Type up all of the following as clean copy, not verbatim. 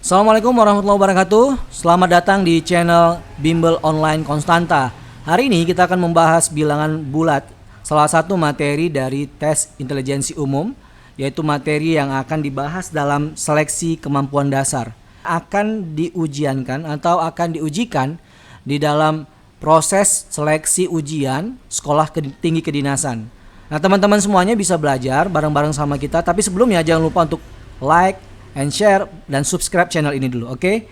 Assalamualaikum warahmatullahi wabarakatuh. Selamat datang di channel Bimbel Online Konstanta. Hari ini kita akan membahas bilangan bulat, salah satu materi dari tes intelijensi umum, yaitu materi yang akan dibahas dalam seleksi kemampuan dasar. Akan diujiankan atau akan diujikan di dalam proses seleksi ujian sekolah tinggi kedinasan. Nah, teman-teman semuanya bisa belajar bareng-bareng sama kita, tapi sebelumnya jangan lupa untuk like and share dan subscribe channel ini dulu, oke?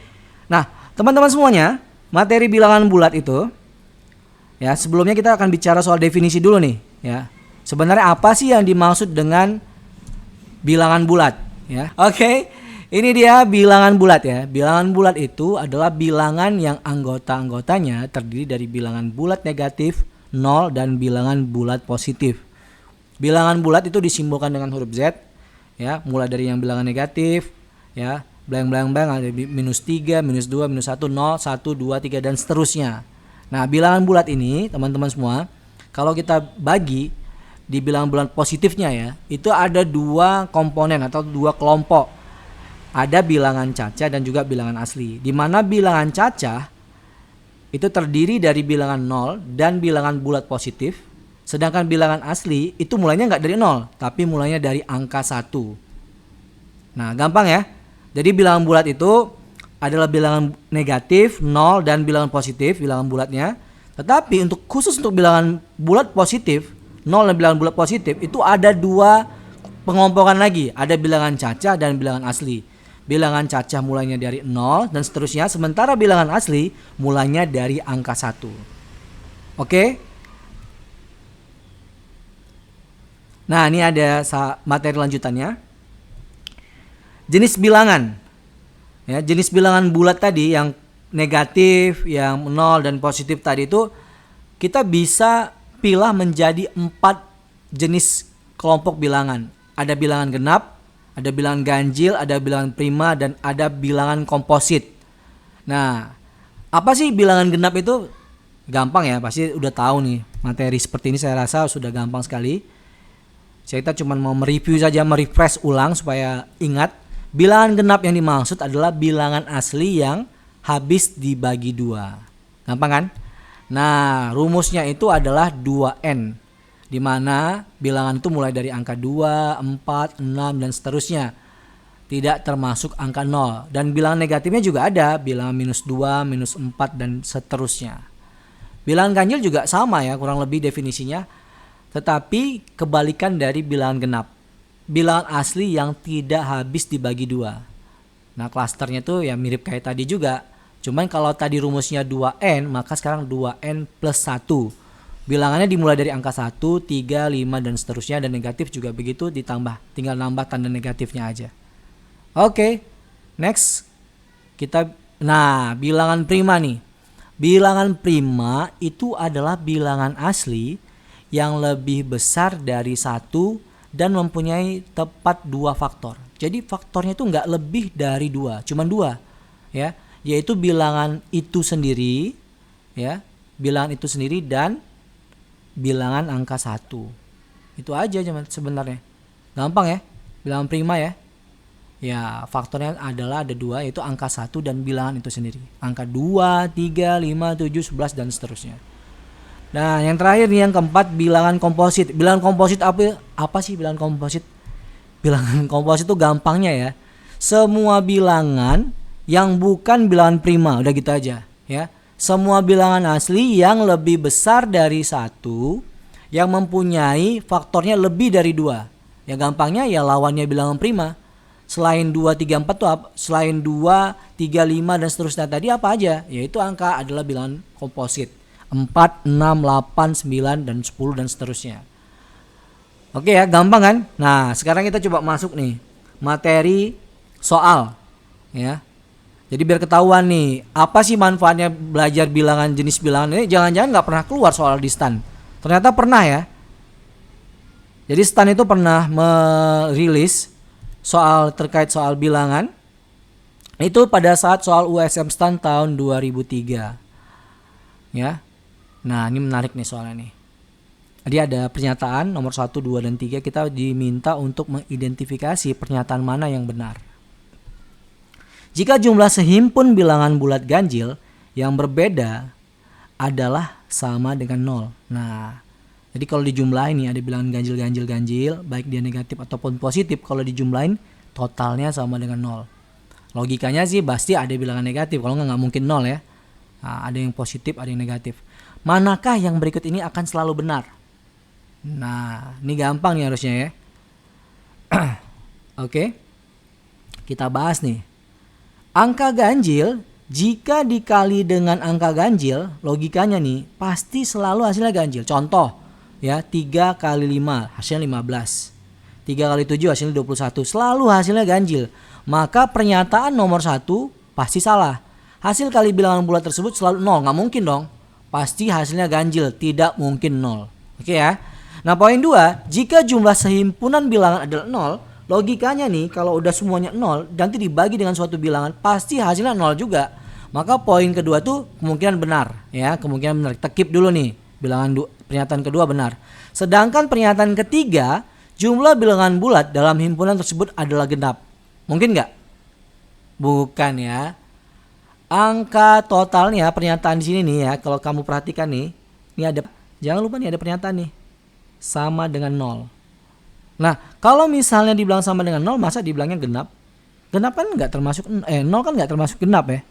Nah, teman-teman semuanya, materi bilangan bulat itu ya, sebelumnya kita akan bicara soal definisi dulu nih, ya. Sebenarnya apa sih yang dimaksud dengan bilangan bulat, ya? Oke. Ini dia bilangan bulat ya. Bilangan bulat itu adalah bilangan yang anggota-anggotanya terdiri dari bilangan bulat negatif, 0 dan bilangan bulat positif. Bilangan bulat itu disimbolkan dengan huruf Z, ya, mulai dari yang bilangan negatif, ya, blank ada minus 3, minus 2, minus 1, 0, 1, 2, 3 dan seterusnya. Nah, bilangan bulat ini teman-teman semua, kalau kita bagi di bilangan bulat positifnya ya, itu ada dua komponen atau dua kelompok. Ada bilangan cacah dan juga bilangan asli. Di mana bilangan cacah itu terdiri dari bilangan 0 dan bilangan bulat positif. Sedangkan bilangan asli itu mulainya nggak dari 0, tapi mulainya dari angka 1. Nah, gampang ya. Jadi bilangan bulat itu adalah bilangan negatif, 0 dan bilangan positif, bilangan bulatnya. Tetapi khusus untuk bilangan bulat positif, 0 dan bilangan bulat positif itu ada dua pengompokan lagi. Ada bilangan cacah dan bilangan asli. Bilangan cacah mulainya dari 0 dan seterusnya, sementara bilangan asli mulainya dari angka 1. Oke? Nah, ini ada materi lanjutannya. Jenis bilangan. Ya, jenis bilangan bulat tadi yang negatif, yang 0 dan positif tadi itu kita bisa pilah menjadi 4 jenis kelompok bilangan. Ada bilangan genap, ada bilangan ganjil, ada bilangan prima, dan ada bilangan komposit. Nah, apa sih bilangan genap itu? Gampang ya, pasti udah tahu nih. Materi seperti ini saya rasa sudah gampang sekali. Kita cuma mau mereview saja, merefresh ulang supaya ingat. Bilangan genap yang dimaksud adalah bilangan asli yang habis dibagi 2. Gampang kan? Nah, rumusnya itu adalah 2N. Di mana bilangan itu mulai dari angka 2, 4, 6 dan seterusnya. Tidak termasuk angka 0. Dan bilangan negatifnya juga ada, bilangan minus 2, minus 4 dan seterusnya. Bilangan ganjil juga sama ya, kurang lebih definisinya. Tetapi kebalikan dari bilangan genap. Bilangan asli yang tidak habis dibagi 2. Nah, klasternya itu ya mirip kayak tadi juga. Cuman kalau tadi rumusnya 2N, maka sekarang 2N plus 1. Bilangannya dimulai dari angka 1, 3, 5 dan seterusnya, dan negatif juga begitu, ditambah, tinggal nambah tanda negatifnya aja. Oke, next bilangan prima nih. Bilangan prima itu adalah bilangan asli yang lebih besar dari 1 dan mempunyai tepat 2 faktor. Jadi faktornya itu nggak lebih dari 2, cuma 2 ya, yaitu bilangan itu sendiri ya, bilangan itu sendiri dan bilangan angka 1. Itu aja sebenarnya. Gampang ya, bilangan prima ya. Ya, faktornya adalah ada 2, yaitu angka 1 dan bilangan itu sendiri. Angka 2, 3, 5, 7, 11 dan seterusnya. Nah, yang terakhir nih, yang keempat, bilangan komposit. Bilangan komposit apa sih bilangan komposit? Bilangan komposit itu gampangnya ya, semua bilangan yang bukan bilangan prima, udah gitu aja ya. Semua bilangan asli yang lebih besar dari 1 yang mempunyai faktornya lebih dari 2. Ya gampangnya ya lawannya bilangan prima. Selain 2, 3, 4 tuh apa? Selain 2, 3, 5 dan seterusnya tadi apa aja? Yaitu angka adalah bilangan komposit. 4, 6, 8, 9 dan 10 dan seterusnya. Oke ya, gampang kan? Nah, sekarang kita coba masuk nih materi soal ya. Jadi biar ketahuan nih, apa sih manfaatnya belajar bilangan, jenis bilangan ini? Jangan-jangan nggak pernah keluar soal di STAN. Ternyata pernah ya. Jadi STAN itu pernah merilis terkait soal bilangan. Itu pada saat soal USM STAN tahun 2003. Ya. Nah, ini menarik nih soalnya nih. Jadi ada pernyataan nomor 1, 2 dan 3, kita diminta untuk mengidentifikasi pernyataan mana yang benar. Jika jumlah sehimpun bilangan bulat ganjil yang berbeda adalah sama dengan 0. Nah, jadi kalau dijumlahin nih ada bilangan ganjil, baik dia negatif ataupun positif, kalau dijumlahin totalnya sama dengan 0. Logikanya sih pasti ada bilangan negatif, kalau nggak mungkin 0 ya. Nah, ada yang positif, ada yang negatif. Manakah yang berikut ini akan selalu benar? Nah, ini gampang nih harusnya ya. Oke, kita bahas nih. Angka ganjil jika dikali dengan angka ganjil, logikanya nih pasti selalu hasilnya ganjil. Contoh ya, 3 kali 5 hasilnya 15. 3 kali 7 hasilnya 21. Selalu hasilnya ganjil. Maka pernyataan nomor 1 pasti salah. Hasil kali bilangan bulat tersebut selalu 0. Nggak mungkin dong. Pasti hasilnya ganjil. Tidak mungkin 0. Oke ya. Nah poin 2. Jika jumlah sehimpunan bilangan adalah 0. Logikanya nih kalau udah semuanya 0. Nanti dibagi dengan suatu bilangan. Pasti hasilnya 0 juga. Maka poin kedua tuh kemungkinan benar. Ya, kemungkinan benar. Kita keep dulu nih. Pernyataan kedua benar. Sedangkan pernyataan ketiga. Jumlah bilangan bulat dalam himpunan tersebut adalah genap. Mungkin nggak? Bukan ya. Angka totalnya pernyataan di sini nih ya. Kalau kamu perhatikan nih, ini ada, jangan lupa nih ada pernyataan nih sama dengan 0. Nah, kalau misalnya dibilang sama dengan 0, masa dibilangnya genap? Genap kan nggak termasuk 0 kan nggak termasuk genap ya.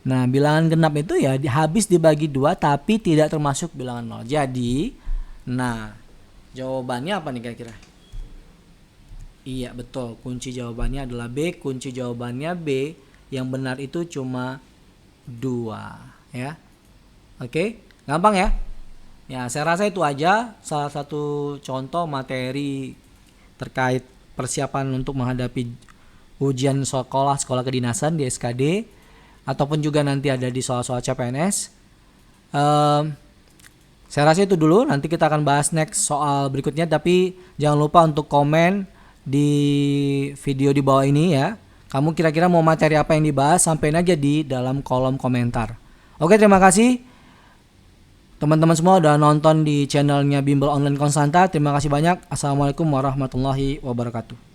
Nah, bilangan genap itu ya habis dibagi 2 tapi tidak termasuk bilangan 0. Jadi, nah jawabannya apa nih kira-kira? Iya betul, kunci jawabannya adalah B. Kunci jawabannya B. Yang benar itu cuma 2 ya. Oke, gampang ya. Ya saya rasa itu aja salah satu contoh materi terkait persiapan untuk menghadapi ujian sekolah kedinasan di SKD ataupun juga nanti ada di soal-soal CPNS. Saya rasa itu dulu, nanti kita akan bahas next soal berikutnya, tapi jangan lupa untuk komen di video di bawah ini ya. Kamu kira-kira mau materi apa yang dibahas, sampaikan aja di dalam kolom komentar. Oke, terima kasih teman-teman semua udah nonton di channelnya Bimbel Online Konstanta. Terima kasih banyak. Assalamualaikum warahmatullahi wabarakatuh.